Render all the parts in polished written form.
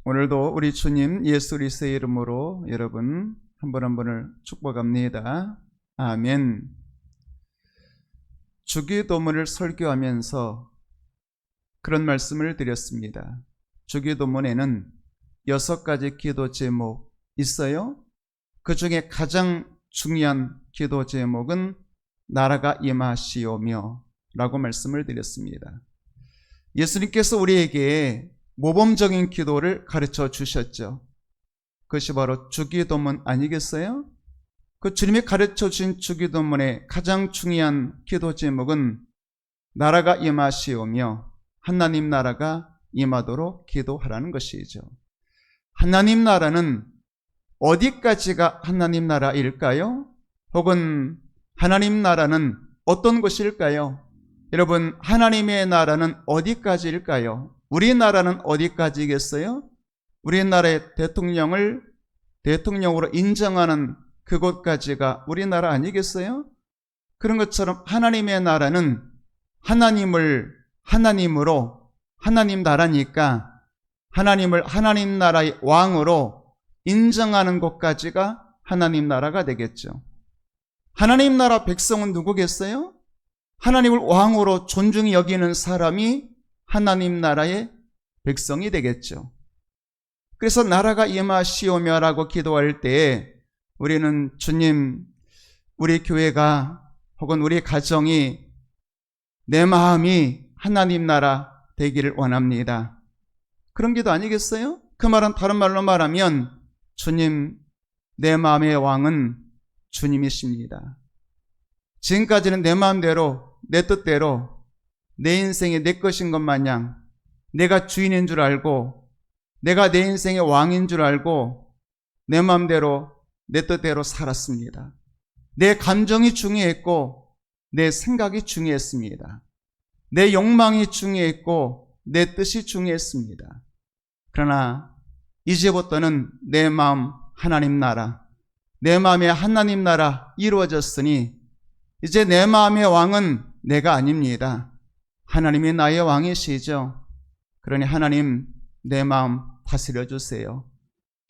오늘도 우리 주님 예수 그리스도의 이름으로 여러분 한 분 한 분을 축복합니다. 아멘. 주기도문을 설교하면서 그런 말씀을 드렸습니다. 주기도문에는 6가지 기도 제목 있어요. 그 중에 가장 중요한 기도 제목은 나라가 임하시오며 라고 말씀을 드렸습니다. 예수님께서 우리에게 모범적인 기도를 가르쳐 주셨죠. 그것이 바로 주기도문 아니겠어요? 그 주님이 가르쳐 주신 주기도문의 가장 중요한 기도 제목은 나라가 임하시오며 하나님 나라가 임하도록 기도하라는 것이죠. 하나님 나라는 어디까지가 하나님 나라일까요? 혹은 하나님 나라는 어떤 것일까요? 여러분, 하나님의 나라는 어디까지일까요? 우리나라는 어디까지겠어요? 우리나라의 대통령을 대통령으로 인정하는 그곳까지가 우리나라 아니겠어요? 그런 것처럼 하나님의 나라는 하나님을 하나님으로, 하나님 나라니까 하나님을 하나님 나라의 왕으로 인정하는 곳까지가 하나님 나라가 되겠죠. 하나님 나라 백성은 누구겠어요? 하나님을 왕으로 존중히 여기는 사람이 하나님 나라의 백성이 되겠죠. 그래서 나라가 임하시오며라고 기도할 때에 우리는 주님, 우리 교회가 혹은 우리 가정이 내 마음이 하나님 나라 되기를 원합니다. 그런 기도 아니겠어요? 그 말은 다른 말로 말하면 주님, 내 마음의 왕은 주님이십니다. 지금까지는 내 마음대로, 내 뜻대로 내 인생이 내 것인 것 마냥 내가 주인인 줄 알고 내가 내 인생의 왕인 줄 알고 내 마음대로 내 뜻대로 살았습니다. 내 감정이 중요했고 내 생각이 중요했습니다. 내 욕망이 중요했고 내 뜻이 중요했습니다. 그러나 이제부터는 내 마음 하나님 나라, 내 마음에 하나님 나라 이루어졌으니 이제 내 마음의 왕은 내가 아닙니다. 하나님이 나의 왕이시죠. 그러니 하나님 내 마음 다스려 주세요.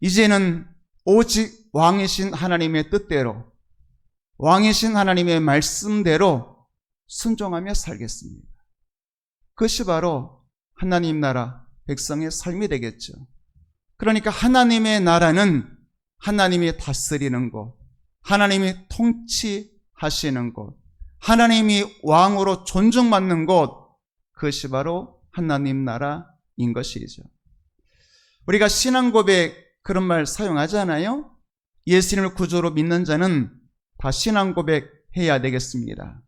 이제는 오직 왕이신 하나님의 뜻대로, 왕이신 하나님의 말씀대로 순종하며 살겠습니다. 그것이 바로 하나님 나라 백성의 삶이 되겠죠. 그러니까 하나님의 나라는 하나님이 다스리는 곳, 하나님이 통치하시는 곳, 하나님이 왕으로 존중받는 곳, 그것이 바로 하나님 나라인 것이죠. 우리가 신앙 고백 그런 말 사용하잖아요. 예수님을 구주로 믿는 자는 다 신앙 고백해야 되겠습니다.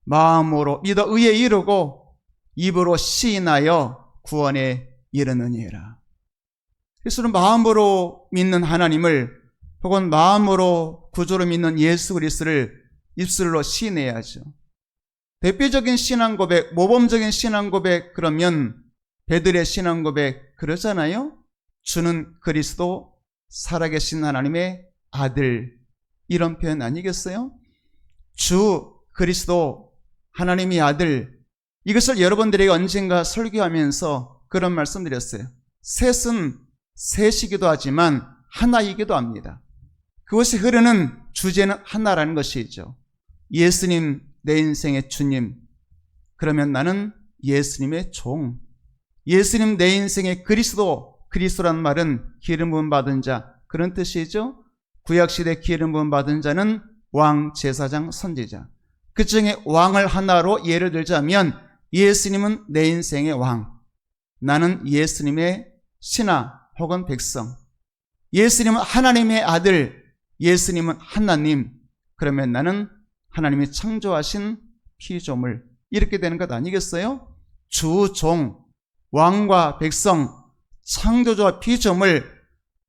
마음으로 믿어 의에 이르고 입으로 시인하여 구원에 이르느니라. 그래서 마음으로 믿는 하나님을 혹은 마음으로 구주로 믿는 예수 그리스도를 입술로 시인해야죠. 대표적인 신앙 고백, 모범적인 신앙 고백 그러면 베드로의 신앙 고백 그러잖아요. 주는 그리스도 살아계신 하나님의 아들, 이런 표현 아니겠어요? 주 그리스도 하나님의 아들, 이것을 여러분들에게 언젠가 설교하면서 그런 말씀 드렸어요. 셋은 셋이기도 하지만 하나이기도 합니다. 그것이 흐르는 주제는 하나라는 것이죠. 예수님 내 인생의 주님, 그러면 나는 예수님의 종, 예수님 내 인생의 그리스도, 그리스도란 말은 기름 부음 받은 자, 그런 뜻이죠. 구약시대 기름 부음 받은 자는 왕, 제사장, 선지자. 그 중에 왕을 하나로 예를 들자면 예수님은 내 인생의 왕, 나는 예수님의 신하 혹은 백성. 예수님은 하나님의 아들, 예수님은 하나님, 그러면 나는 하나님이 창조하신 피조물, 이렇게 되는 것 아니겠어요? 주, 종, 왕과 백성, 창조주와 피조물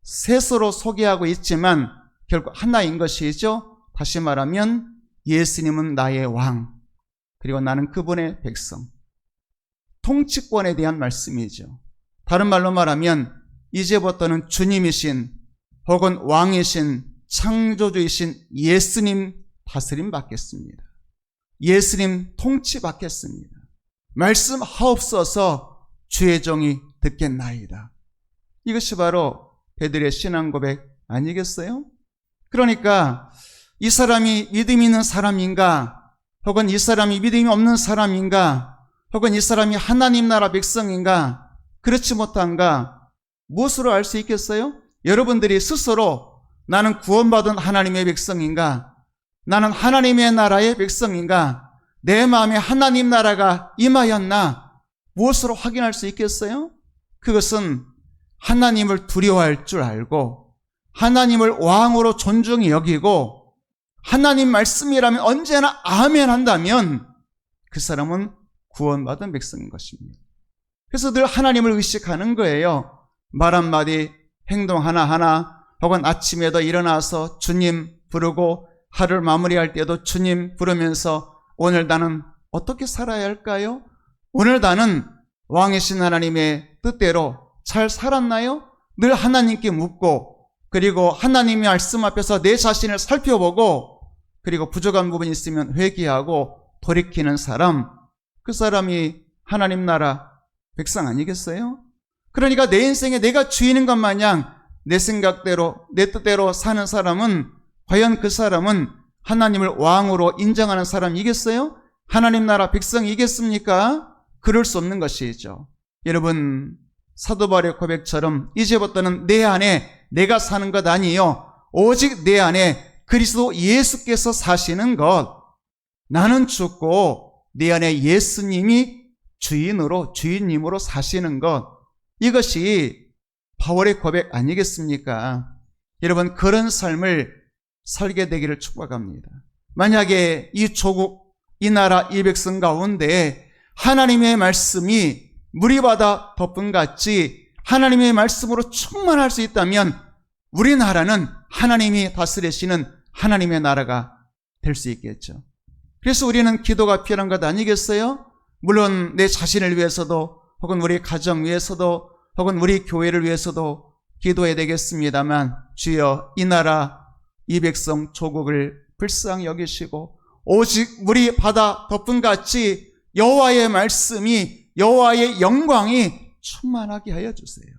셋으로 소개하고 있지만 결국 하나인 것이죠. 다시 말하면 예수님은 나의 왕, 그리고 나는 그분의 백성. 통치권에 대한 말씀이죠. 다른 말로 말하면 이제부터는 주님이신 혹은 왕이신 창조주이신 예수님 다스림 받겠습니다. 예수님 통치 받겠습니다. 말씀하옵소서 주의 종이 듣겠나이다. 이것이 바로 베드로의 신앙 고백 아니겠어요? 그러니까 이 사람이 믿음이 있는 사람인가, 혹은 이 사람이 믿음이 없는 사람인가, 혹은 이 사람이 하나님 나라 백성인가, 그렇지 못한가, 무엇으로 알 수 있겠어요? 여러분들이 스스로 나는 구원받은 하나님의 백성인가, 나는 하나님의 나라의 백성인가, 내 마음에 하나님 나라가 임하였나, 무엇으로 확인할 수 있겠어요? 그것은 하나님을 두려워할 줄 알고, 하나님을 왕으로 존중히 여기고, 하나님 말씀이라면 언제나 아멘 한다면 그 사람은 구원받은 백성인 것입니다. 그래서 늘 하나님을 의식하는 거예요. 말 한마디, 행동 하나하나, 혹은 아침에도 일어나서 주님 부르고 하루를 마무리할 때도 주님 부르면서 오늘 나는 어떻게 살아야 할까요? 오늘 나는 왕이신 하나님의 뜻대로 잘 살았나요? 늘 하나님께 묻고, 그리고 하나님의 말씀 앞에서 내 자신을 살펴보고, 그리고 부족한 부분이 있으면 회개하고 돌이키는 사람, 그 사람이 하나님 나라 백성 아니겠어요? 그러니까 내 인생에 내가 주인인 것 마냥 내 생각대로 내 뜻대로 사는 사람은, 과연 그 사람은 하나님을 왕으로 인정하는 사람이겠어요? 하나님 나라 백성이겠습니까? 그럴 수 없는 것이죠. 여러분, 사도 바울의 고백처럼 이제부터는 내 안에 내가 사는 것 아니요, 오직 내 안에 그리스도 예수께서 사시는 것, 나는 죽고 내 안에 예수님이 주인님으로 사시는 것, 이것이 바울의 고백 아니겠습니까? 여러분, 그런 삶을 살게 되기를 축복합니다. 만약에 이 조국, 이 나라, 이 백성 가운데 하나님의 말씀이 무리바다 덮음같이 하나님의 말씀으로 충만할 수 있다면 우리나라는 하나님이 다스리시는 하나님의 나라가 될 수 있겠죠. 그래서 우리는 기도가 필요한 것 아니겠어요? 물론 내 자신을 위해서도, 혹은 우리 가정 위해서도, 혹은 우리 교회를 위해서도 기도해야 되겠습니다만, 주여 이 나라, 이 백성 조국을 불쌍히 여기시고 오직 물이 바다 덮음같이 여호와의 말씀이, 여호와의 영광이 충만하게 하여 주세요.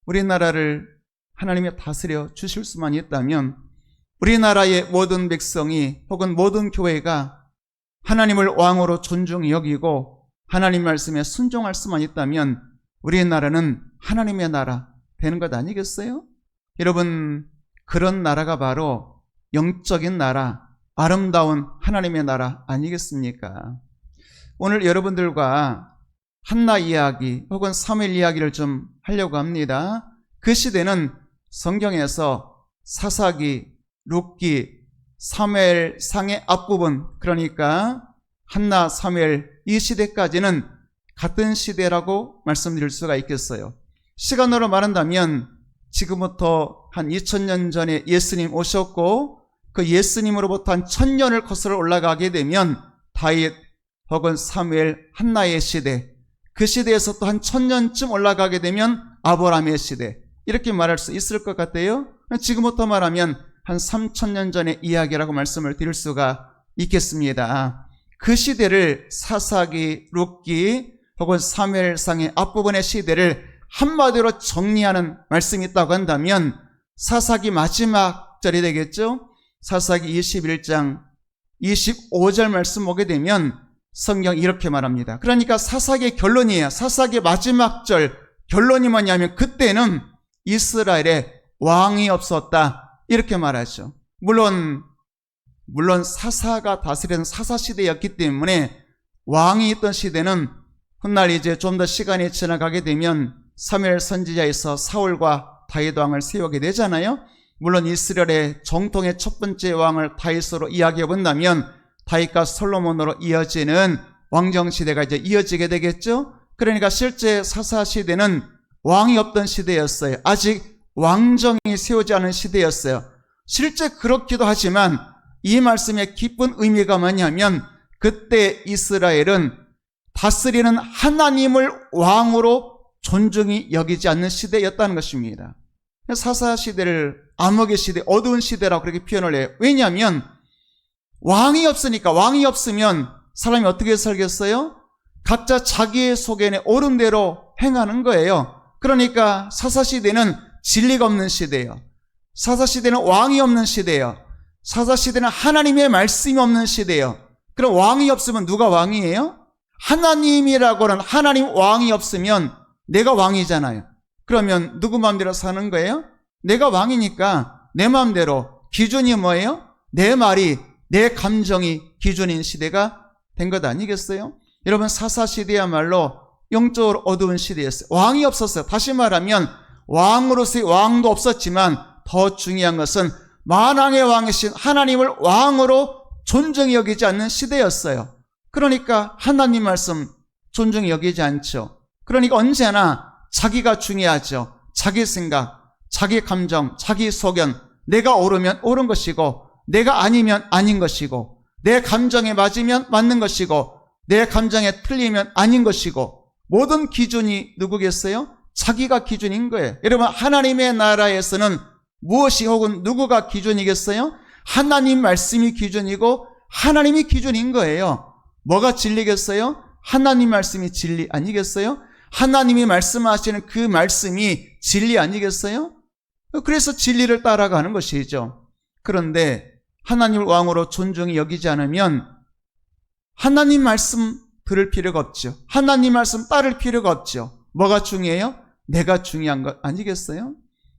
우리나라를 하나님이 다스려 주실 수만 있다면, 우리나라의 모든 백성이 혹은 모든 교회가 하나님을 왕으로 존중히 여기고 하나님 말씀에 순종할 수만 있다면 우리나라는 하나님의 나라 되는 것 아니겠어요? 여러분, 그런 나라가 바로 영적인 나라, 아름다운 하나님의 나라 아니겠습니까? 오늘 여러분들과 한나 이야기 혹은 사무엘 이야기를 좀 하려고 합니다. 그 시대는 성경에서 사사기, 룻기, 사무엘상의 앞부분, 그러니까 한나, 사무엘 이 시대까지는 같은 시대라고 말씀드릴 수가 있겠어요. 시간으로 말한다면 지금부터 한 2000년 전에 예수님 오셨고, 그 예수님으로부터 한 1000년을 거슬러 올라가게 되면 다윗 혹은 사무엘, 한나의 시대, 그 시대에서 또 한 1000년쯤 올라가게 되면 아브라함의 시대, 이렇게 말할 수 있을 것 같아요. 지금부터 말하면 한 3000년 전의 이야기라고 말씀을 드릴 수가 있겠습니다. 그 시대를 사사기, 룻기 혹은 사무엘상의 앞부분의 시대를 한마디로 정리하는 말씀이 있다고 한다면 사사기 마지막 절이 되겠죠. 사사기 21장 25절 말씀 보게 되면 성경 이렇게 말합니다. 그러니까 사사기의 결론이에요. 사사기의 마지막 절 결론이 뭐냐면 그때는 이스라엘에 왕이 없었다, 이렇게 말하죠. 물론 사사가 다스리는 사사시대였기 때문에 왕이 있던 시대는 훗날 이제 좀 더 시간이 지나가게 되면 사무엘 선지자에서 사울과 다윗 왕을 세우게 되잖아요. 물론 이스라엘의 정통의 첫 번째 왕을 다윗으로 이야기해 본다면 다윗과 솔로몬으로 이어지는 왕정시대가 이제 이어지게 되겠죠. 그러니까 실제 사사시대는 왕이 없던 시대였어요. 아직 왕정이 세우지 않은 시대였어요. 실제 그렇기도 하지만 이 말씀의 깊은 의미가 뭐냐면 그때 이스라엘은 다스리는 하나님을 왕으로 존중히 여기지 않는 시대였다는 것입니다. 사사시대를 암흑의 시대, 어두운 시대라고 그렇게 표현을 해요. 왜냐하면 왕이 없으니까. 왕이 없으면 사람이 어떻게 살겠어요? 각자 자기의 속에 옳은 대로 행하는 거예요. 그러니까 사사시대는 진리가 없는 시대예요. 사사시대는 왕이 없는 시대예요. 사사시대는 하나님의 말씀이 없는 시대예요. 그럼 왕이 없으면 누가 왕이에요? 하나님이라고는 하나님 왕이 없으면 내가 왕이잖아요. 그러면 누구 마음대로 사는 거예요? 내가 왕이니까 내 마음대로. 기준이 뭐예요? 내 말이, 내 감정이 기준인 시대가 된 것 아니겠어요? 여러분, 사사시대야말로 영적으로 어두운 시대였어요. 왕이 없었어요. 다시 말하면 왕으로서의 왕도 없었지만 더 중요한 것은 만왕의 왕이신 하나님을 왕으로 존중히 여기지 않는 시대였어요. 그러니까 하나님 말씀 존중히 여기지 않죠. 그러니까 언제나 자기가 중요하죠. 자기 생각, 자기 감정, 자기 소견, 내가 옳으면 옳은 것이고 내가 아니면 아닌 것이고 내 감정에 맞으면 맞는 것이고 내 감정에 틀리면 아닌 것이고 모든 기준이 누구겠어요? 자기가 기준인 거예요. 여러분, 하나님의 나라에서는 무엇이 혹은 누구가 기준이겠어요? 하나님 말씀이 기준이고 하나님이 기준인 거예요. 뭐가 진리겠어요? 하나님 말씀이 진리 아니겠어요? 하나님이 말씀하시는 그 말씀이 진리 아니겠어요? 그래서 진리를 따라가는 것이죠. 그런데 하나님을 왕으로 존중히 여기지 않으면 하나님 말씀 들을 필요가 없죠. 하나님 말씀 따를 필요가 없죠. 뭐가 중요해요? 내가 중요한 것 아니겠어요?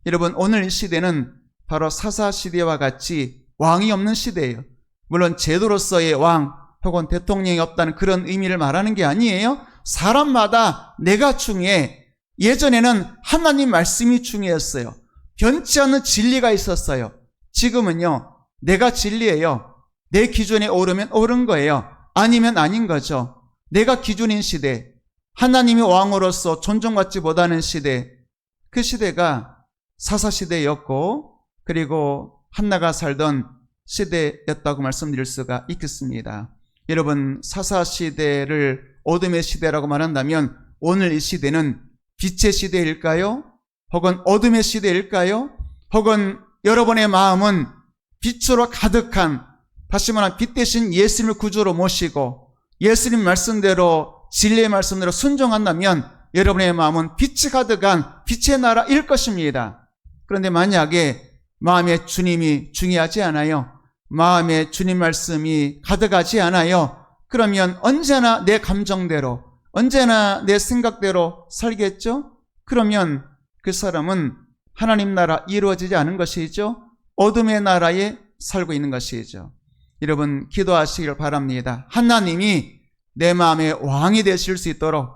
여러분, 오늘 이 시대는 바로 사사시대와 같이 왕이 없는 시대예요. 물론 제도로서의 왕 혹은 대통령이 없다는 그런 의미를 말하는 게 아니에요. 사람마다 내가 중요해. 예전에는 하나님 말씀이 중요했어요. 변치 않는 진리가 있었어요. 지금은요, 내가 진리예요. 내 기준에 오르면 옳은 거예요. 아니면 아닌 거죠. 내가 기준인 시대, 하나님이 왕으로서 존중받지 못하는 시대, 그 시대가 사사시대였고 그리고 한나가 살던 시대였다고 말씀드릴 수가 있겠습니다. 여러분, 사사시대를 어둠의 시대라고 말한다면 오늘 이 시대는 빛의 시대일까요? 혹은 어둠의 시대일까요? 혹은 여러분의 마음은 빛으로 가득한, 다시 말하면 빛 대신 예수님을 구주로 모시고 예수님 말씀대로 진리의 말씀대로 순종한다면 여러분의 마음은 빛이 가득한 빛의 나라일 것입니다. 그런데 만약에 마음에 주님이 중요하지 않아요. 마음에 주님 말씀이 가득하지 않아요. 그러면 언제나 내 감정대로, 언제나 내 생각대로 살겠죠? 그러면 그 사람은 하나님 나라 이루어지지 않은 것이죠. 어둠의 나라에 살고 있는 것이죠. 여러분, 기도하시길 바랍니다. 하나님이 내 마음의 왕이 되실 수 있도록,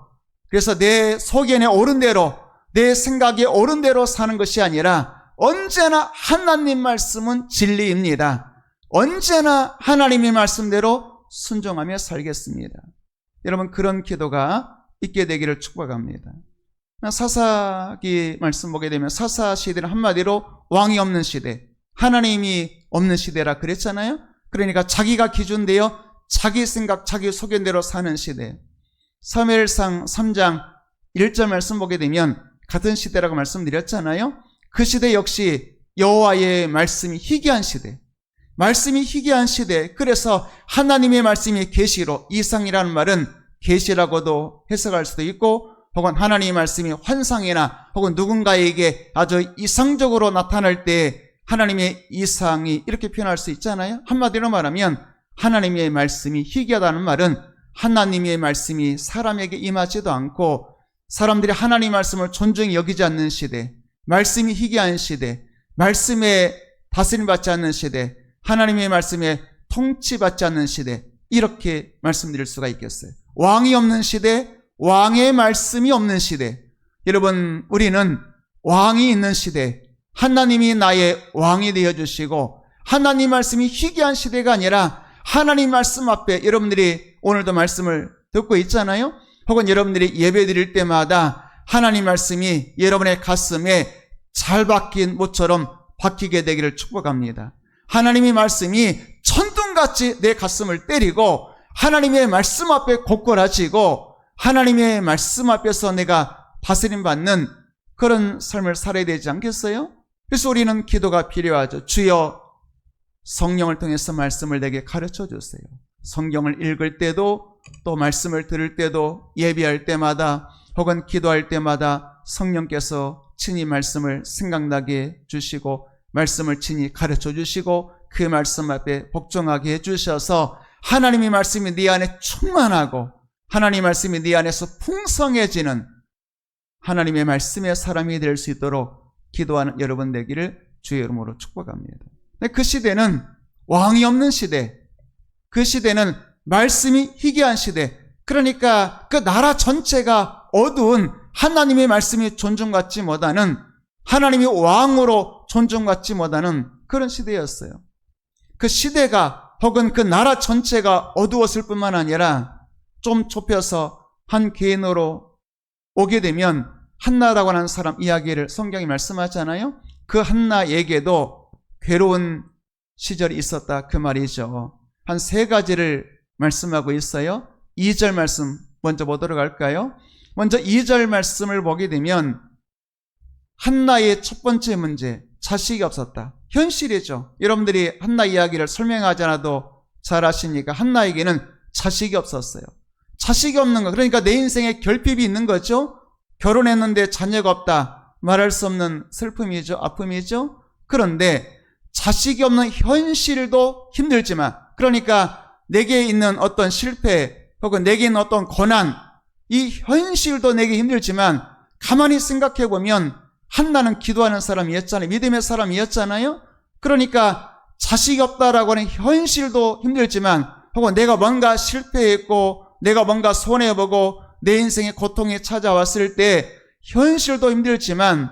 그래서 내 소견에 옳은 대로, 내 생각에 옳은 대로 사는 것이 아니라 언제나 하나님 말씀은 진리입니다. 언제나 하나님의 말씀대로 순종하며 살겠습니다. 여러분, 그런 기도가 있게 되기를 축복합니다. 사사기 말씀 보게 되면 사사 시대는 한마디로 왕이 없는 시대, 하나님이 없는 시대라 그랬잖아요. 그러니까 자기가 기준되어 자기 생각, 자기 소견대로 사는 시대. 사무엘상 3장 1절 말씀 보게 되면 같은 시대라고 말씀드렸잖아요. 그 시대 역시 여호와의 말씀이 희귀한 시대, 말씀이 희귀한 시대. 그래서 하나님의 말씀이 계시로, 이상이라는 말은 계시라고도 해석할 수도 있고, 혹은 하나님의 말씀이 환상이나 혹은 누군가에게 아주 이상적으로 나타날 때 하나님의 이상이 이렇게 표현할 수 있잖아요. 한마디로 말하면 하나님의 말씀이 희귀하다는 말은 하나님의 말씀이 사람에게 임하지도 않고 사람들이 하나님의 말씀을 존중히 여기지 않는 시대, 말씀이 희귀한 시대, 말씀에 다스림받지 않는 시대, 하나님의 말씀에 통치받지 않는 시대, 이렇게 말씀드릴 수가 있겠어요. 왕이 없는 시대, 왕의 말씀이 없는 시대. 여러분, 우리는 왕이 있는 시대, 하나님이 나의 왕이 되어주시고 하나님 말씀이 희귀한 시대가 아니라 하나님 말씀 앞에, 여러분들이 오늘도 말씀을 듣고 있잖아요. 혹은 여러분들이 예배 드릴 때마다 하나님 말씀이 여러분의 가슴에 잘 박힌 못처럼 박히게 되기를 축복합니다. 하나님의 말씀이 천둥같이 내 가슴을 때리고 하나님의 말씀 앞에 고꾸라지고 하나님의 말씀 앞에서 내가 다스림 받는 그런 삶을 살아야 되지 않겠어요? 그래서 우리는 기도가 필요하죠. 주여, 성령을 통해서 말씀을 내게 가르쳐 주세요. 성경을 읽을 때도 또 말씀을 들을 때도 예배할 때마다 혹은 기도할 때마다 성령께서 친히 말씀을 생각나게 해주시고 말씀을 친히 가르쳐 주시고 그 말씀 앞에 복종하게 해주셔서 하나님의 말씀이 네 안에 충만하고 하나님의 말씀이 네 안에서 풍성해지는 하나님의 말씀의 사람이 될 수 있도록 기도하는 여러분 되기를 주의 이름으로 축복합니다. 그 시대는 왕이 없는 시대, 그 시대는 말씀이 희귀한 시대, 그러니까 그 나라 전체가 어두운 하나님의 말씀이 존중받지 못하는, 하나님이 왕으로 존중받지 못하는 그런 시대였어요. 그 시대가 혹은 그 나라 전체가 어두웠을 뿐만 아니라 좀 좁혀서 한 개인으로 오게 되면 한나라고 하는 사람 이야기를 성경이 말씀하잖아요. 그 한나에게도 괴로운 시절이 있었다 그 말이죠. 한 세 가지를 말씀하고 있어요. 2절 말씀 먼저 보도록 할까요? 먼저 2절 말씀을 보게 되면 한나의 첫 번째 문제, 자식이 없었다. 현실이죠. 여러분들이 한나 이야기를 설명하지 않아도 잘 아시니까 한나에게는 자식이 없었어요. 자식이 없는 거, 그러니까 내 인생에 결핍이 있는 거죠. 결혼했는데 자녀가 없다. 말할 수 없는 슬픔이죠. 아픔이죠. 그런데 자식이 없는 현실도 힘들지만, 그러니까 내게 있는 어떤 실패 혹은 내게 있는 어떤 고난, 이 현실도 내게 힘들지만 가만히 생각해 보면 한나는 기도하는 사람이었잖아요. 믿음의 사람이었잖아요. 그러니까 자식이 없다라고 하는 현실도 힘들지만, 혹은 내가 뭔가 실패했고 내가 뭔가 손해보고 내 인생에 고통이 찾아왔을 때 현실도 힘들지만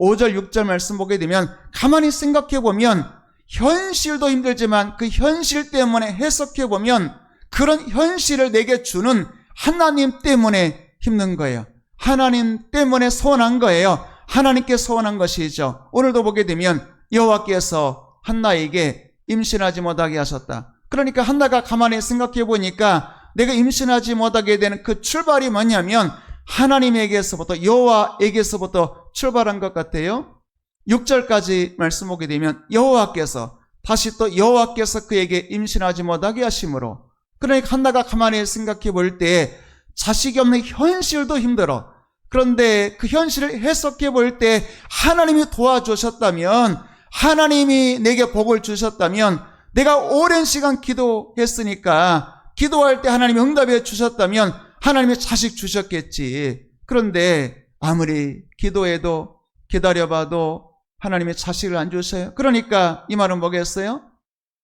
5절 6절 말씀 보게 되면 가만히 생각해 보면 현실도 힘들지만 그 현실 때문에 해석해 보면 그런 현실을 내게 주는 하나님 때문에 힘든 거예요. 하나님 때문에 소원한 거예요. 하나님께 소원한 것이죠. 오늘도 보게 되면 여호와께서 한나에게 임신하지 못하게 하셨다. 그러니까 한나가 가만히 생각해 보니까 내가 임신하지 못하게 되는 그 출발이 뭐냐면 하나님에게서부터, 여호와에게서부터 출발한 것 같아요. 6절까지 말씀 보게 되면 여호와께서, 다시 또 여호와께서 그에게 임신하지 못하게 하심으로, 그러니까 한나가 가만히 생각해 볼 때 자식이 없는 현실도 힘들어. 그런데 그 현실을 해석해 볼 때 하나님이 도와주셨다면, 하나님이 내게 복을 주셨다면, 내가 오랜 시간 기도했으니까 기도할 때 하나님이 응답해 주셨다면 하나님이 자식 주셨겠지. 그런데 아무리 기도해도 기다려봐도 하나님이 자식을 안 주셔요. 그러니까 이 말은 뭐겠어요?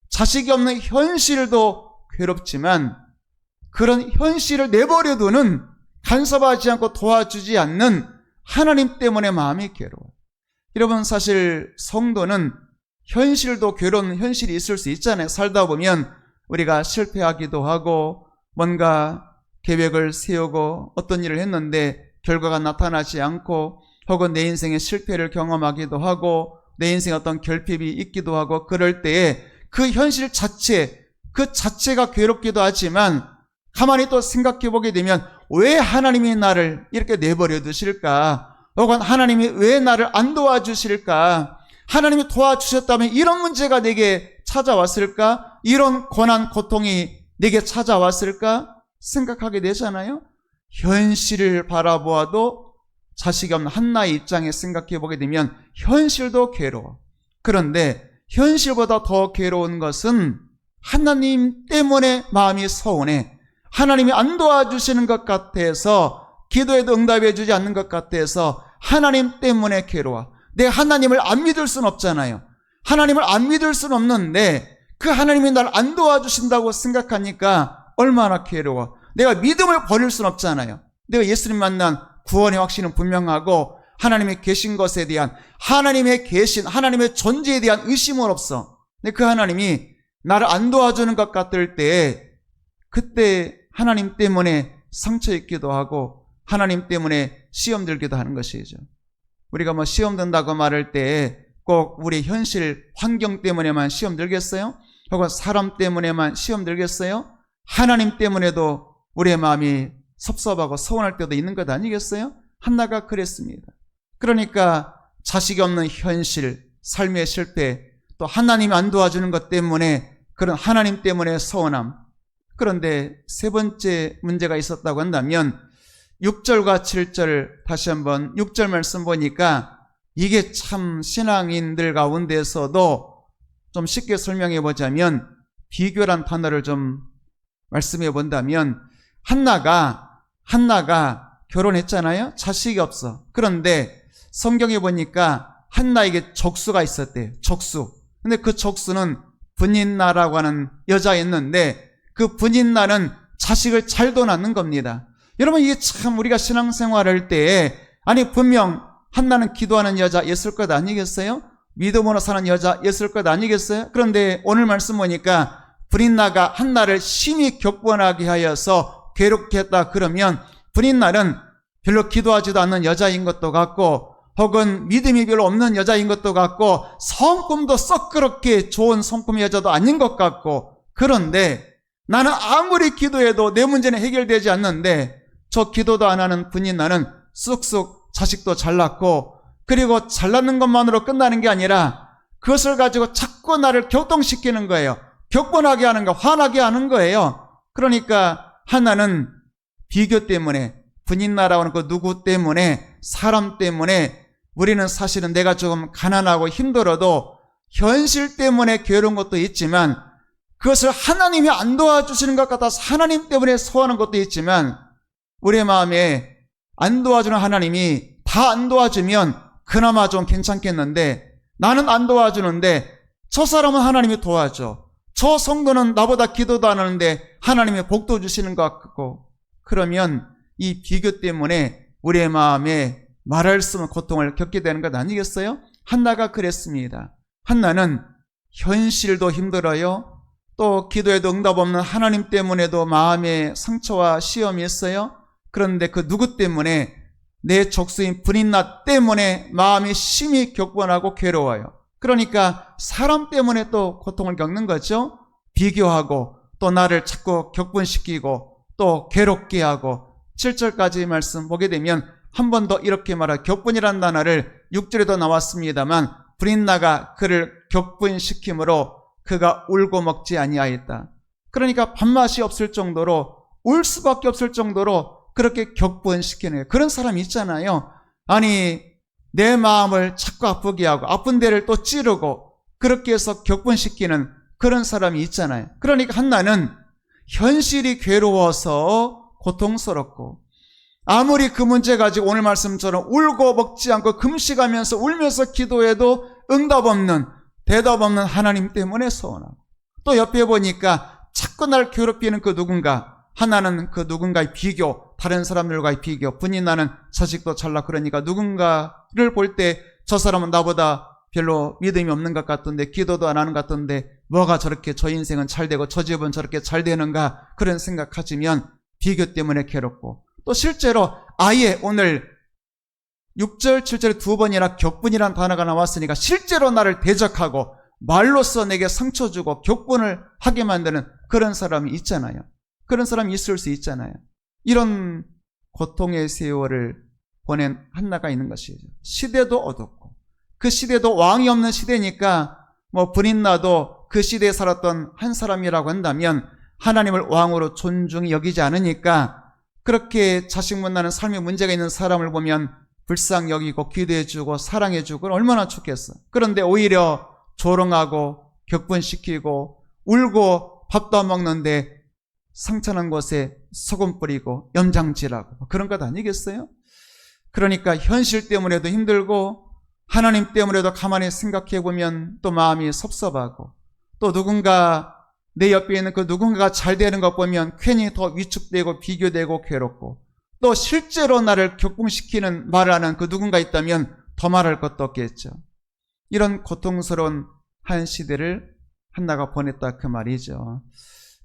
자식이 없는 현실도 괴롭지만 그런 현실을 내버려두는, 간섭하지 않고 도와주지 않는 하나님 때문에 마음이 괴로워요. 여러분, 사실 성도는 현실도 괴로운 현실이 있을 수 있잖아요. 살다 보면 우리가 실패하기도 하고 뭔가 계획을 세우고 어떤 일을 했는데 결과가 나타나지 않고, 혹은 내 인생의 실패를 경험하기도 하고 내 인생에 어떤 결핍이 있기도 하고, 그럴 때에 그 현실 자체, 그 자체가 괴롭기도 하지만 가만히 또 생각해 보게 되면 왜 하나님이 나를 이렇게 내버려 두실까? 혹은 하나님이 왜 나를 안 도와주실까? 하나님이 도와주셨다면 이런 문제가 내게 찾아왔을까? 이런 고난, 고통이 내게 찾아왔을까? 생각하게 되잖아요. 현실을 바라보아도 자식이 없는 한나의 입장에 생각해 보게 되면 현실도 괴로워. 그런데 현실보다 더 괴로운 것은 하나님 때문에 마음이 서운해. 하나님이 안 도와주시는 것 같아서, 기도에도 응답해 주지 않는 것 같아서 하나님 때문에 괴로워. 내가 하나님을 안 믿을 수는 없잖아요. 하나님을 안 믿을 수는 없는데 그 하나님이 날 안 도와주신다고 생각하니까 얼마나 괴로워. 내가 믿음을 버릴 수는 없잖아요. 내가 예수님 만난 구원의 확신은 분명하고 하나님의 계신 것에 대한, 하나님의 계신, 하나님의 존재에 대한 의심은 없어. 근데 그 하나님이 나를 안 도와주는 것 같을 때, 그때 하나님 때문에 상처 입기도 하고 하나님 때문에 시험 들기도 하는 것이죠. 우리가 뭐 시험 든다고 말할 때 꼭 우리 현실 환경 때문에만 시험 들겠어요? 혹은 사람 때문에만 시험 들겠어요? 하나님 때문에도 우리의 마음이 섭섭하고 서운할 때도 있는 것 아니겠어요? 한나가 그랬습니다. 그러니까 자식이 없는 현실, 삶의 실패, 또 하나님이 안 도와주는 것 때문에 그런 하나님 때문에 서운함. 그런데 세 번째 문제가 있었다고 한다면 6절과 7절 다시 한번 6절 말씀 보니까 이게 참 신앙인들 가운데서도 좀 쉽게 설명해 보자면 비교란 단어를 좀 말씀해 본다면 한나가 결혼했잖아요. 자식이 없어. 그런데 성경에 보니까 한나에게 적수가 있었대요. 적수. 근데 그 적수는 분인나라고 하는 여자였는데 그 분인나는 자식을 잘도 낳는 겁니다. 여러분 이게 참 우리가 신앙생활할 때에 아니 분명 한나는 기도하는 여자였을 것 아니겠어요? 믿음으로 사는 여자였을 것 아니겠어요? 그런데 오늘 말씀 보니까 분인나가 한나를 심히 격분하게 하여서 괴롭게 했다 그러면 분인나는 별로 기도하지도 않는 여자인 것도 같고 혹은 믿음이 별로 없는 여자인 것도 같고 성품도 썩 그렇게 좋은 성품의 여자도 아닌 것 같고 그런데 나는 아무리 기도해도 내 문제는 해결되지 않는데 저 기도도 안 하는 분인나는 쑥쑥 자식도 잘 낳고 그리고 잘 낳는 것만으로 끝나는 게 아니라 그것을 가지고 자꾸 나를 격동시키는 거예요. 격분하게 하는 거, 화나게 하는 거예요. 그러니까 하나는 비교 때문에 분인나라고 하는 그 누구 때문에 사람 때문에 우리는 사실은 내가 조금 가난하고 힘들어도 현실 때문에 괴로운 것도 있지만 그것을 하나님이 안 도와주시는 것 같아서 하나님 때문에 소원하는 것도 있지만 우리의 마음에 안 도와주는 하나님이 다 안 도와주면 그나마 좀 괜찮겠는데 나는 안 도와주는데 저 사람은 하나님이 도와줘. 저 성도는 나보다 기도도 안 하는데 하나님이 복도 주시는 것 같고 그러면 이 비교 때문에 우리의 마음에 말할 수 없는 고통을 겪게 되는 것 아니겠어요? 한나가 그랬습니다. 한나는 현실도 힘들어요. 또 기도에도 응답 없는 하나님 때문에도 마음에 상처와 시험이 있어요. 그런데 그 누구 때문에 내 적수인 분인나 때문에 마음이 심히 격분하고 괴로워요. 그러니까 사람 때문에 또 고통을 겪는 거죠. 비교하고 또 나를 자꾸 격분시키고 또 괴롭게 하고 7절까지 말씀 보게 되면 한 번 더 이렇게 말하고 격분이라는 단어를 6절에도 나왔습니다만 분인나가 그를 격분시킴으로 그가 울고 먹지 아니하였다. 그러니까 밥맛이 없을 정도로 울 수밖에 없을 정도로 그렇게 격분시키는 그런 사람이 있잖아요. 아니 내 마음을 자꾸 아프게 하고 아픈 데를 또 찌르고 그렇게 해서 격분시키는 그런 사람이 있잖아요. 그러니까 한나는 현실이 괴로워서 고통스럽고 아무리 그 문제 가지고 오늘 말씀처럼 울고 먹지 않고 금식하면서 울면서 기도해도 응답 없는 대답 없는 하나님 때문에 서운하고 또 옆에 보니까 자꾸 날 괴롭히는 그 누군가 하나는 그 누군가의 비교 다른 사람들과의 비교 분인나는 자식도 잘나 그러니까 누군가를 볼 때 저 사람은 나보다 별로 믿음이 없는 것 같던데 기도도 안 하는 것 같던데 뭐가 저렇게 저 인생은 잘 되고 저 집은 저렇게 잘 되는가 그런 생각하시면 비교 때문에 괴롭고 또 실제로 아예 오늘 6절 7절에 두 번이나 격분이라는 단어가 나왔으니까 실제로 나를 대적하고 말로써 내게 상처 주고 격분을 하게 만드는 그런 사람이 있잖아요. 그런 사람이 있을 수 있잖아요. 이런 고통의 세월을 보낸 한나가 있는 것이죠. 시대도 어둡고 그 시대도 왕이 없는 시대니까 뭐 분인나도 그 시대에 살았던 한 사람이라고 한다면 하나님을 왕으로 존중히 여기지 않으니까 그렇게 자식 못 낳는 삶에 문제가 있는 사람을 보면 불쌍히 여기고 기도해주고 사랑해주고 얼마나 좋겠어. 그런데 오히려 조롱하고 격분시키고 울고 밥도 안 먹는데 상처난 곳에 소금 뿌리고 염장질하고 그런 것 아니겠어요? 그러니까 현실 때문에도 힘들고 하나님 때문에도 가만히 생각해보면 또 마음이 섭섭하고 또 누군가 내 옆에 있는 그 누군가가 잘 되는 것 보면 괜히 더 위축되고 비교되고 괴롭고 또 실제로 나를 격분시키는 말을 하는 그 누군가 있다면 더 말할 것도 없겠죠. 이런 고통스러운 한 시대를 한나가 보냈다 그 말이죠.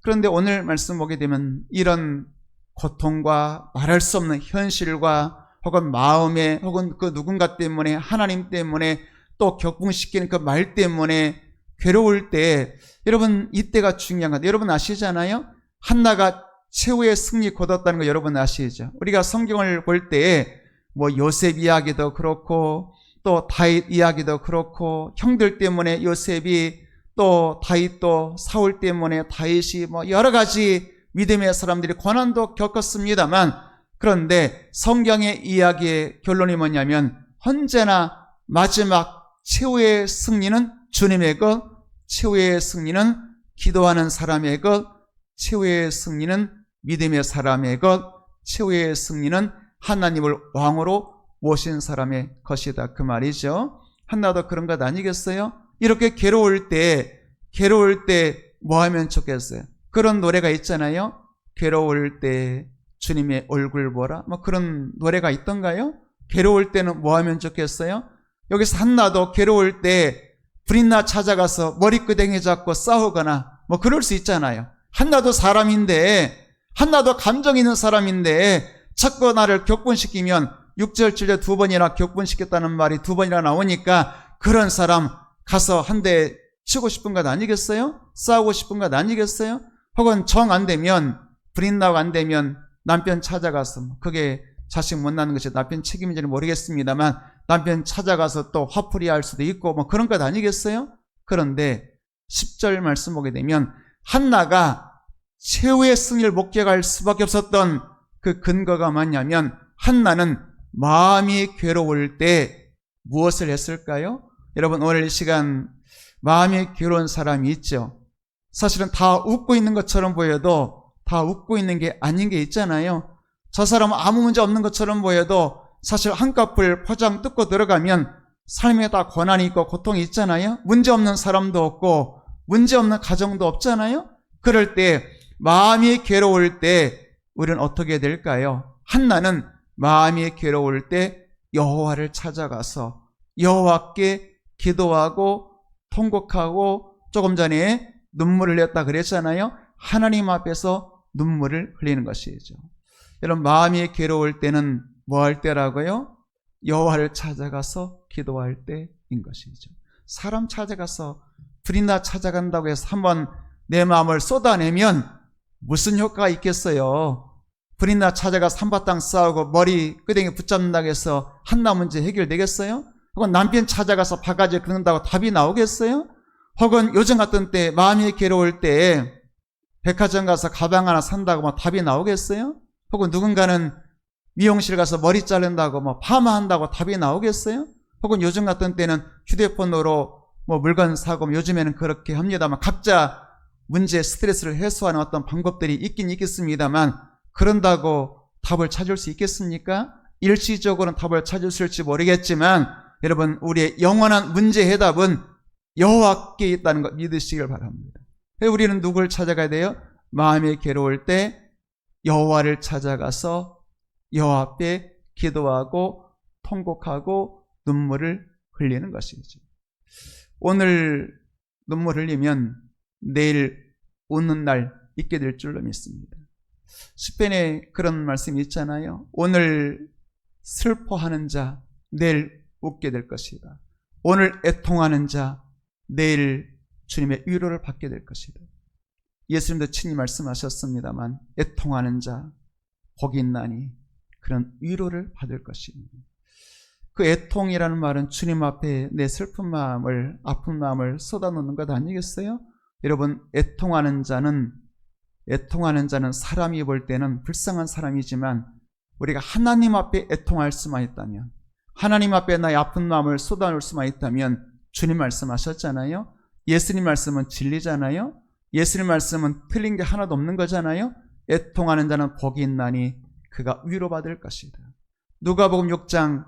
그런데 오늘 말씀 보게 되면 이런 고통과 말할 수 없는 현실과 혹은 마음에 혹은 그 누군가 때문에 하나님 때문에 또 격분시키는 그 말 때문에 괴로울 때 여러분 이때가 중요한 것. 여러분 아시잖아요? 한나가 최후의 승리 거뒀다는 거 여러분 아시죠? 우리가 성경을 볼 때에 뭐 요셉 이야기도 그렇고 또 다윗 이야기도 그렇고 형들 때문에 요셉이 또 다윗도 사울 때문에 다윗이 뭐 여러 가지 믿음의 사람들이 고난도 겪었습니다만 그런데 성경의 이야기의 결론이 뭐냐면 언제나 마지막 최후의 승리는 주님의 것, 최후의 승리는 기도하는 사람의 것, 최후의 승리는 믿음의 사람의 것, 최후의 승리는 하나님을 왕으로 모신 사람의 것이다. 그 말이죠. 한나도 그런 것 아니겠어요? 이렇게 괴로울 때 뭐 하면 좋겠어요? 그런 노래가 있잖아요. 괴로울 때 주님의 얼굴 보라. 뭐 그런 노래가 있던가요? 괴로울 때는 뭐 하면 좋겠어요? 여기서 한나도 괴로울 때 브린나 찾아가서 머리끄댕이 잡고 싸우거나 뭐 그럴 수 있잖아요. 한나도 사람인데, 한나도 감정 있는 사람인데 자꾸 나를 격분시키면 6절 7절 2번이나 격분시켰다는 말이 2번이나 나오니까 그런 사람 가서 한 대 치고 싶은 것 아니겠어요? 싸우고 싶은 것 아니겠어요? 혹은 정 안 되면, 브린나가 안 되면 남편 찾아가서, 그게 자식 못 낳는 것이 남편 책임인지는 모르겠습니다만 남편 찾아가서 또 화풀이 할 수도 있고 뭐 그런 것 아니겠어요? 그런데 10절 말씀 보게 되면 한나가 최후의 승리를 목격할 수밖에 없었던 그 근거가 뭐냐면 한나는 마음이 괴로울 때 무엇을 했을까요? 여러분, 오늘 이 시간 마음이 괴로운 사람이 있죠. 사실은 다 웃고 있는 것처럼 보여도 다 웃고 있는 게 아닌 게 있잖아요. 저 사람은 아무 문제 없는 것처럼 보여도 사실 한꺼풀 포장 뜯고 들어가면 삶에 다 고난이 있고 고통이 있잖아요. 문제 없는 사람도 없고 문제 없는 가정도 없잖아요. 그럴 때 마음이 괴로울 때 우리는 어떻게 될까요? 한나는 마음이 괴로울 때 여호와를 찾아가서 여호와께 기도하고 통곡하고 조금 전에 눈물을 흘렸다 그랬잖아요. 하나님 앞에서 눈물을 흘리는 것이죠. 여러분, 마음이 괴로울 때는 뭐 할 때라고요? 여호와를 찾아가서 기도할 때인 것이죠. 사람 찾아가서 브린나 찾아간다고 해서 한번 내 마음을 쏟아내면 무슨 효과가 있겠어요? 브린나 찾아가서 한바탕 싸우고 머리 끄댕이 붙잡는다고 해서 한나 문제 해결되겠어요? 혹은 남편 찾아가서 바가지 긁는다고 답이 나오겠어요? 혹은 요즘 같은 때 마음이 괴로울 때 백화점 가서 가방 하나 산다고 뭐 답이 나오겠어요? 혹은 누군가는 미용실 가서 머리 자른다고 뭐 파마한다고 답이 나오겠어요? 혹은 요즘 같은 때는 휴대폰으로 뭐 물건 사고 요즘에는 그렇게 합니다만 각자 문제 스트레스를 해소하는 어떤 방법들이 있긴 있겠습니다만 그런다고 답을 찾을 수 있겠습니까? 일시적으로는 답을 찾을 수 있을지 모르겠지만 여러분, 우리의 영원한 문제 해답은 여호와께 있다는 것 믿으시길 바랍니다. 우리는 누구를 찾아가야 돼요? 마음이 괴로울 때 여호와를 찾아가서 여호와 앞에 기도하고 통곡하고 눈물을 흘리는 것이죠. 오늘 눈물 흘리면 내일 웃는 날 있게 될 줄로 믿습니다. 시편에 그런 말씀이 있잖아요. 오늘 슬퍼하는 자 내일 웃게 될 것이다. 오늘 애통하는 자 내일 주님의 위로를 받게 될 것이다. 예수님도 친히 말씀하셨습니다만 애통하는 자 복이 있나니 그런 위로를 받을 것입니다. 그 애통이라는 말은 주님 앞에 내 슬픈 마음을, 아픈 마음을 쏟아놓는 것 아니겠어요? 여러분, 애통하는 자는 사람이 볼 때는 불쌍한 사람이지만 우리가 하나님 앞에 애통할 수만 있다면, 하나님 앞에 나의 아픈 마음을 쏟아놓을 수만 있다면 주님 말씀하셨잖아요. 예수님 말씀은 진리잖아요. 예수님 말씀은 틀린 게 하나도 없는 거잖아요. 애통하는 자는 복이 있나니 그가 위로받을 것이다. 누가복음 6장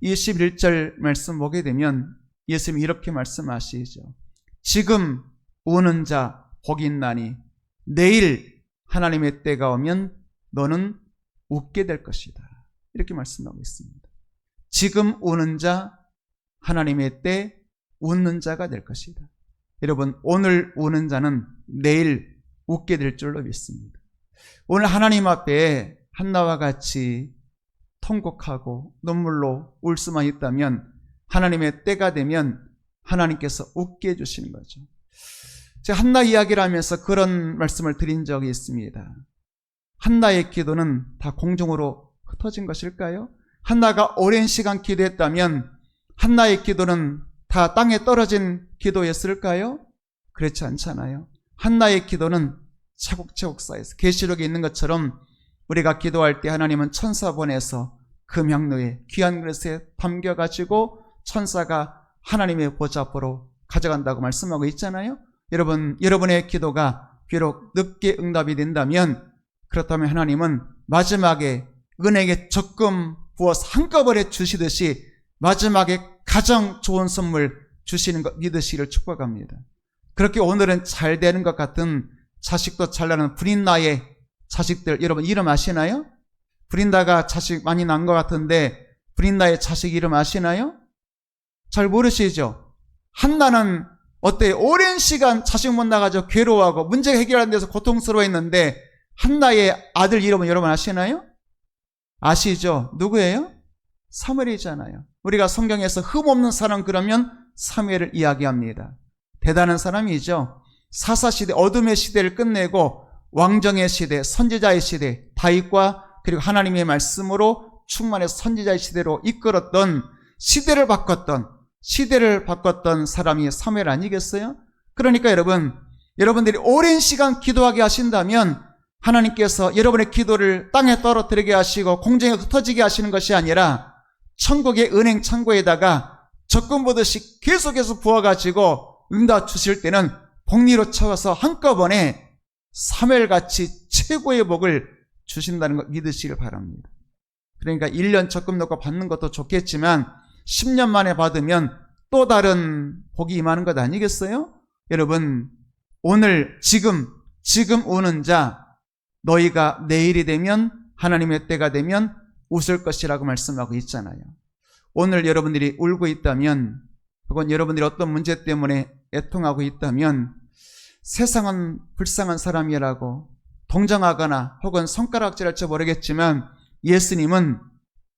21절 말씀 보게 되면 예수님이 이렇게 말씀하시죠. 지금 우는 자 복이 있나니 내일 하나님의 때가 오면 너는 웃게 될 것이다. 이렇게 말씀하고 있습니다. 지금 우는 자 하나님의 때 웃는 자가 될 것이다. 여러분, 오늘 우는 자는 내일 웃게 될 줄로 믿습니다. 오늘 하나님 앞에 한나와 같이 통곡하고 눈물로 울 수만 있다면 하나님의 때가 되면 하나님께서 웃게 해주시는 거죠. 제가 한나 이야기를 하면서 그런 말씀을 드린 적이 있습니다. 한나의 기도는 다 공중으로 흩어진 것일까요? 한나가 오랜 시간 기도했다면 한나의 기도는 다 땅에 떨어진 기도였을까요? 그렇지 않잖아요. 한나의 기도는 차곡차곡 쌓여서 계시록에 있는 것처럼 우리가 기도할 때 하나님은 천사 보내서 금향로에 귀한 그릇에 담겨가지고 천사가 하나님의 보좌 앞으로 가져간다고 말씀하고 있잖아요. 여러분의 기도가 비록 늦게 응답이 된다면, 그렇다면 하나님은 마지막에 은혜에 적금 부어서 한꺼번에 주시듯이 마지막에 가장 좋은 선물 주시는 것 믿으시기를 축복합니다. 그렇게 오늘은 잘 되는 것 같은 자식도 잘 나는 브린다의 자식들, 여러분 이름 아시나요? 브린다가 자식 많이 난 것 같은데 브린다의 자식 이름 아시나요? 잘 모르시죠? 한나는 어때요? 오랜 시간 자식 못 나가지고 괴로워하고 문제 해결 안 돼서 고통스러워했는데 한나의 아들 이름은 여러분 아시나요? 아시죠? 누구예요? 사무엘이잖아요. 우리가 성경에서 흠없는 사람 그러면 사무엘을 이야기합니다. 대단한 사람이죠. 사사시대, 어둠의 시대를 끝내고 왕정의 시대, 선지자의 시대, 다윗과 그리고 하나님의 말씀으로 충만해서 선지자의 시대로 이끌었던, 시대를 바꿨던 사람이 사무엘 아니겠어요? 그러니까 여러분들이 오랜 시간 기도하게 하신다면 하나님께서 여러분의 기도를 땅에 떨어뜨리게 하시고 공중에 흩어지게 하시는 것이 아니라 천국의 은행 창고에다가 적금 보듯이 계속해서 부어가지고 응답 주실 때는 복리로 채워서 한꺼번에 사무엘같이 최고의 복을 주신다는 것 믿으시길 바랍니다. 그러니까 1년 적금 넣고 받는 것도 좋겠지만 10년 만에 받으면 또 다른 복이 임하는 것 아니겠어요? 여러분, 오늘 지금 우는 자, 너희가 내일이 되면, 하나님의 때가 되면 웃을 것이라고 말씀하고 있잖아요. 오늘 여러분들이 울고 있다면, 혹은 여러분들이 어떤 문제 때문에 애통하고 있다면 세상은 불쌍한 사람이라고 동정하거나 혹은 손가락질할지 모르겠지만 예수님은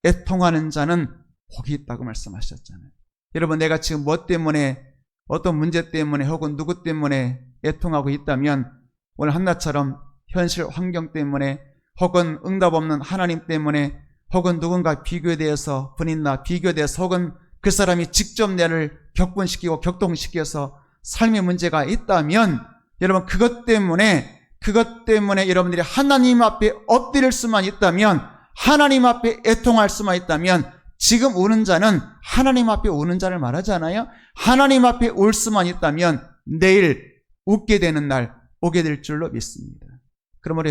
애통하는 자는 복이 있다고 말씀하셨잖아요. 여러분, 내가 지금 뭐 때문에, 어떤 문제 때문에 혹은 누구 때문에 애통하고 있다면 오늘 한나처럼 현실 환경 때문에 혹은 응답 없는 하나님 때문에 혹은 누군가 비교돼서 분인나 비교돼서 혹은 그 사람이 직접 나를 격분시키고 격동시켜서 삶의 문제가 있다면 여러분 그것 때문에 여러분들이 하나님 앞에 엎드릴 수만 있다면, 하나님 앞에 애통할 수만 있다면, 지금 우는 자는 하나님 앞에 우는 자를 말하잖아요. 하나님 앞에 울 수만 있다면 내일 웃게 되는 날 오게 될 줄로 믿습니다. 그러므로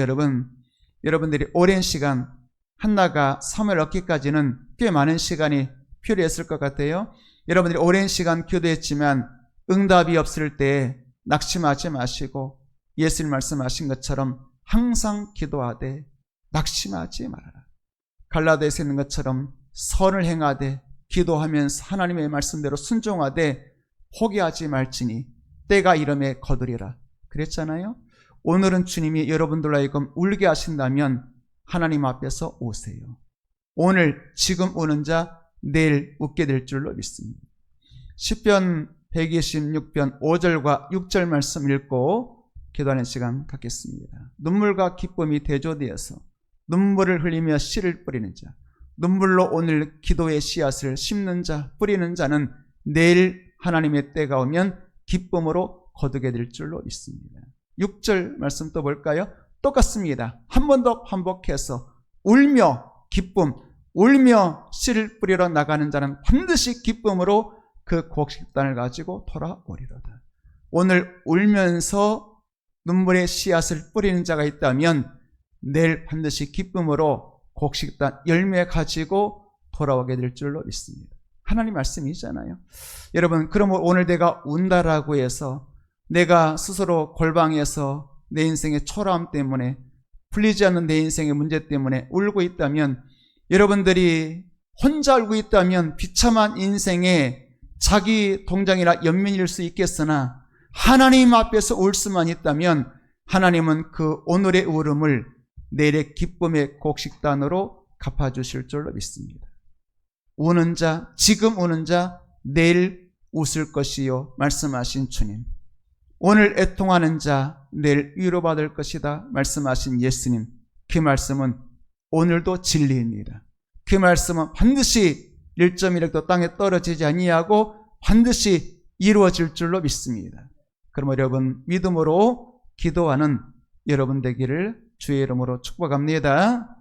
여러분들이 오랜 시간, 한나가 사무엘 얻기까지는 꽤 많은 시간이 필요했을 것 같아요. 여러분들이 오랜 시간 기도했지만 응답이 없을 때 낙심하지 마시고 예수님 말씀하신 것처럼 항상 기도하되 낙심하지 말아라. 갈라디아서에 있는 것처럼 선을 행하되 기도하면서 하나님의 말씀대로 순종하되 포기하지 말지니 때가 이름에 거두리라 그랬잖아요. 오늘은 주님이 여러분들로 하여금 울게 하신다면 하나님 앞에서 오세요. 오늘 지금 우는 자 내일 웃게 될 줄로 믿습니다. 시편 126편 5절과 6절 말씀 읽고 기도하는 시간 갖겠습니다. 눈물과 기쁨이 대조되어서 눈물을 흘리며 씨를 뿌리는 자, 눈물로 오늘 기도의 씨앗을 심는 자, 뿌리는 자는 내일 하나님의 때가 오면 기쁨으로 거두게 될 줄로 믿습니다. 6절 말씀 또 볼까요? 똑같습니다. 한 번 더 반복해서 울며 기쁨, 울며 씨를 뿌리러 나가는 자는 반드시 기쁨으로 그 곡식단을 가지고 돌아오리로다. 오늘 울면서 눈물의 씨앗을 뿌리는 자가 있다면 내일 반드시 기쁨으로 곡식단 열매 가지고 돌아오게 될 줄로 믿습니다. 하나님 말씀이잖아요. 여러분, 그러면 오늘 내가 운다라고 해서 내가 스스로 골방에서 내 인생의 초라함 때문에 풀리지 않는 내 인생의 문제 때문에 울고 있다면, 여러분들이 혼자 울고 있다면 비참한 인생에 자기 동정이나 연민일 수 있겠으나 하나님 앞에서 울 수만 있다면 하나님은 그 오늘의 울음을 내일의 기쁨의 곡식단으로 갚아주실 줄로 믿습니다. 우는 자, 지금 우는 자 내일 웃을 것이요 말씀하신 주님, 오늘 애통하는 자 내일 위로받을 것이다 말씀하신 예수님, 그 말씀은 오늘도 진리입니다. 그 말씀은 반드시 1.1획도 땅에 떨어지지 아니하고 반드시 이루어질 줄로 믿습니다. 그럼 여러분, 믿음으로 기도하는 여러분 되기를 주의 이름으로 축복합니다.